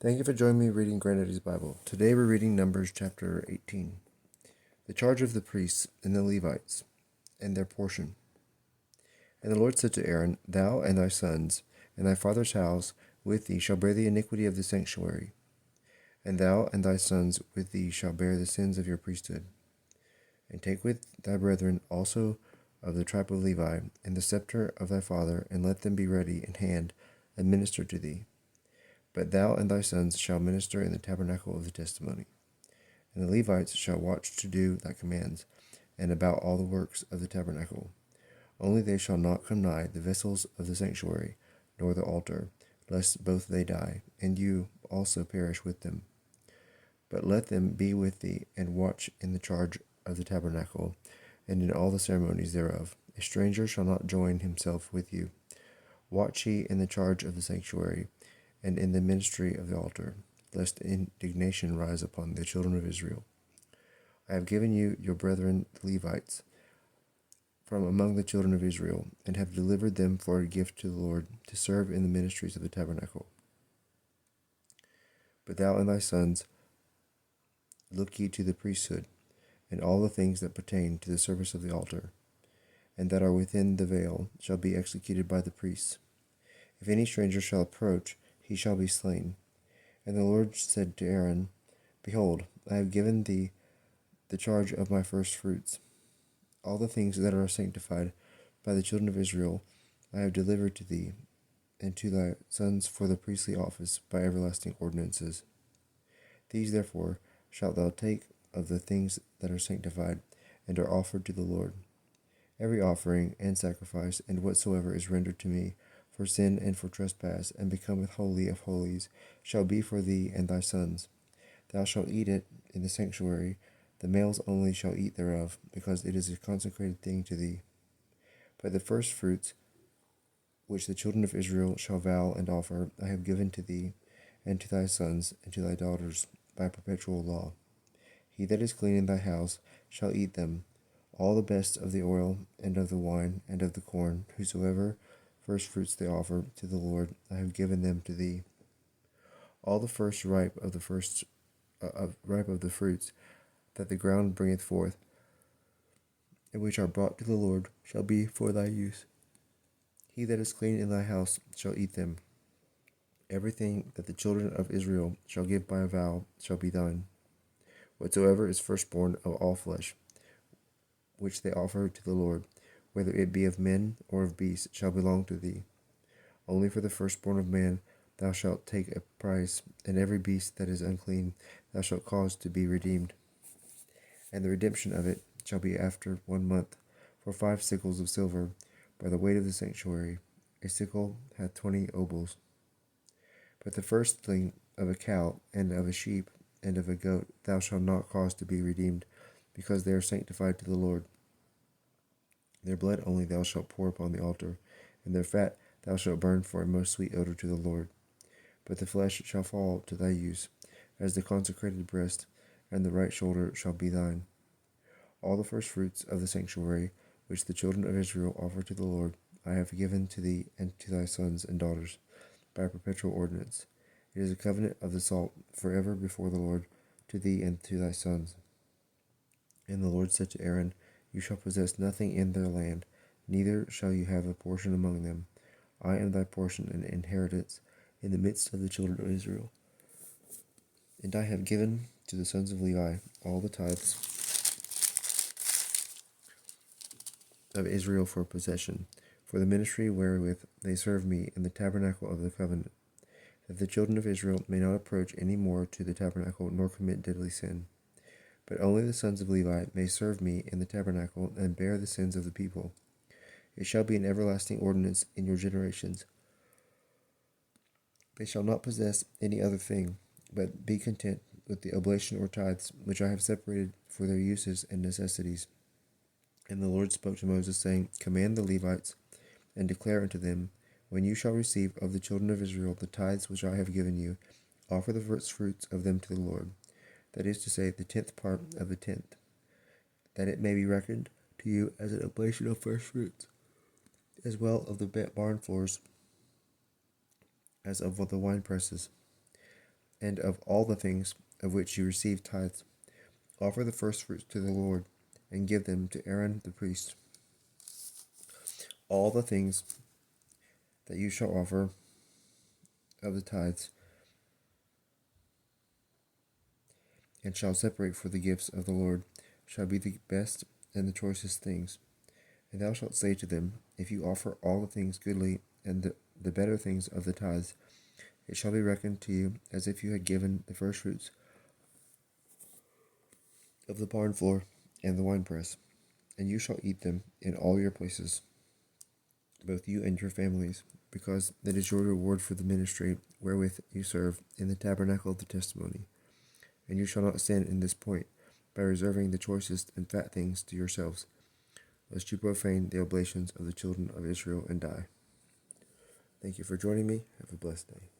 Thank you for joining me reading Granddaddy's Bible. Today we're reading Numbers chapter 18. The charge of the priests and the Levites, and their portion. And the Lord said to Aaron, Thou and thy sons, and thy father's house with thee shall bear the iniquity of the sanctuary, and thou and thy sons with thee shall bear the sins of your priesthood. And take with thy brethren also of the tribe of Levi, and the scepter of thy father, and let them be ready in hand, and minister to thee. But thou and thy sons shall minister in the tabernacle of the testimony. And the Levites shall watch to do thy commands, and about all the works of the tabernacle. Only they shall not come nigh the vessels of the sanctuary, nor the altar, lest both they die, and you also perish with them. But let them be with thee, and watch in the charge of the tabernacle, and in all the ceremonies thereof. A stranger shall not join himself with you. Watch ye in the charge of the sanctuary, and in the ministry of the altar, lest indignation rise upon the children of Israel. I have given you your brethren the Levites from among the children of Israel, and have delivered them for a gift to the Lord, to serve in the ministries of the tabernacle. But thou and thy sons look ye to the priesthood, and all the things that pertain to the service of the altar, and that are within the veil shall be executed by the priests. If any stranger shall approach, he shall be slain. And the Lord said to Aaron, Behold, I have given thee the charge of my firstfruits. All the things that are sanctified by the children of Israel I have delivered to thee, and to thy sons for the priestly office by everlasting ordinances. These therefore shalt thou take of the things that are sanctified, and are offered to the Lord. Every offering and sacrifice, and whatsoever is rendered to me, for sin and for trespass, and becometh holy of holies, shall be for thee and thy sons. Thou shalt eat it in the sanctuary, the males only shall eat thereof, because it is a consecrated thing to thee. But the firstfruits, which the children of Israel shall vow and offer, I have given to thee, and to thy sons, and to thy daughters, by perpetual law. He that is clean in thy house shall eat them, all the best of the oil, and of the wine, and of the corn, whosoever firstfruits they offer to the Lord, I have given them to thee. All the first ripe of the fruits that the ground bringeth forth, and which are brought to the Lord, shall be for thy use. He that is clean in thy house shall eat them. Everything that the children of Israel shall give by a vow shall be thine. Whatsoever is firstborn of all flesh, which they offer to the Lord, whether it be of men or of beasts, shall belong to thee. Only for the firstborn of man thou shalt take a price, and every beast that is unclean thou shalt cause to be redeemed. And the redemption of it shall be after 1 month, for 5 sickles of silver, by the weight of the sanctuary. A sickle hath 20 obols. But the firstling of a cow, and of a sheep, and of a goat thou shalt not cause to be redeemed, because they are sanctified to the Lord. Their blood only thou shalt pour upon the altar, and their fat thou shalt burn for a most sweet odor to the Lord. But the flesh shall fall to thy use, as the consecrated breast, and the right shoulder shall be thine. All the firstfruits of the sanctuary, which the children of Israel offer to the Lord, I have given to thee and to thy sons and daughters, by a perpetual ordinance. It is a covenant of the salt forever before the Lord, to thee and to thy sons. And the Lord said to Aaron, You shall possess nothing in their land, neither shall you have a portion among them. I am thy portion and inheritance in the midst of the children of Israel. And I have given to the sons of Levi all the tithes of Israel for possession, for the ministry wherewith they serve me in the tabernacle of the covenant, that the children of Israel may not approach any more to the tabernacle, nor commit deadly sin. But only the sons of Levi may serve me in the tabernacle, and bear the sins of the people. It shall be an everlasting ordinance in your generations. They shall not possess any other thing, but be content with the oblation or tithes, which I have separated for their uses and necessities. And the Lord spoke to Moses, saying, Command the Levites, and declare unto them, When you shall receive of the children of Israel the tithes which I have given you, offer the firstfruits of them to the Lord, that is to say, the 10th part of the 10th, that it may be reckoned to you as an oblation of firstfruits, as well of the barn floors as of the wine presses. and of all the things of which you receive tithes, offer the firstfruits to the Lord, and give them to Aaron the priest. All the things that you shall offer of the tithes, and shall separate for the gifts of the Lord, shall be the best and the choicest things. And thou shalt say to them, if you offer all the things goodly, and the better things of the tithes, it shall be reckoned to you as if you had given the firstfruits of the barn floor and the winepress, and you shall eat them in all your places, both you and your families, because that is your reward for the ministry wherewith you serve in the tabernacle of the testimony. And you shall not sin in this point, by reserving the choicest and fat things to yourselves, lest you profane the oblations of the children of Israel and die. Thank you for joining me. Have a blessed day.